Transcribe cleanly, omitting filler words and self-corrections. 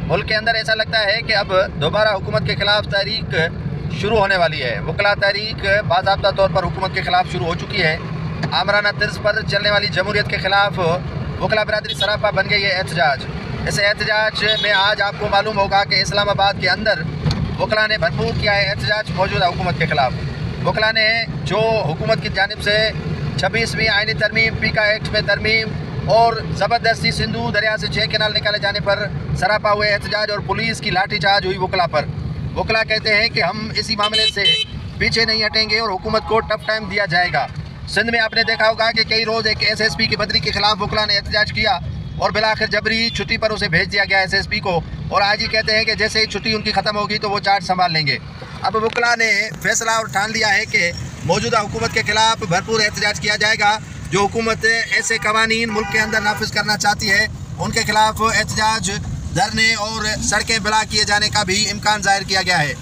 मुल्क के अंदर ऐसा लगता है कि अब दोबारा हुकूमत के ख़िलाफ़ तहरीक शुरू होने वाली है। वकला तहरीक बाज़ाब्ता तौर पर हुकूमत के ख़िलाफ़ शुरू हो चुकी है। आमराना तर्ज पर चलने वाली जमहूरियत के ख़िलाफ़ वकला बरादरी सरापा बन गई है एहतजाज। इस एहतजाज में आज आपको मालूम होगा कि इस्लामाबाद के अंदर वकला ने भरपूर किया है एहतजाज मौजूदा हुकूमत के ख़िलाफ़। वकला ने जो हुकूमत की जानिब से 26वीं आइनी तरमीम, पीका एक्ट में तरमीम और ज़बरदस्ती सिंधु दरिया से 6 कैनाल निकाले जाने पर सरापा हुए एहतजाज और पुलिस की लाठीचार्ज हुई वकला पर। वकला कहते हैं कि हम इसी मामले से पीछे नहीं हटेंगे और हुकूमत को टफ टाइम दिया जाएगा। सिंध में आपने देखा होगा कि कई रोज़ एक SSP की बदली के ख़िलाफ़ वकला ने एहतजाज किया और बिलाखिर जबरी छुट्टी पर उसे भेज दिया गया SSP को, और आज ही कहते हैं कि जैसे ही छुट्टी उनकी ख़त्म होगी तो वो चार्ज संभाल लेंगे। अब वकला ने फैसला और ठान लिया है कि मौजूदा हुकूमत के ख़िलाफ़ भरपूर एहतजाज किया जाएगा। जो हुकूमत ऐसे कवानीन मुल्क के अंदर नाफिज करना चाहती है उनके ख़िलाफ़ एहतजाज, धरने और सड़कें ब्लॉक किए जाने का भी इम्कान ज़ाहिर किया गया है।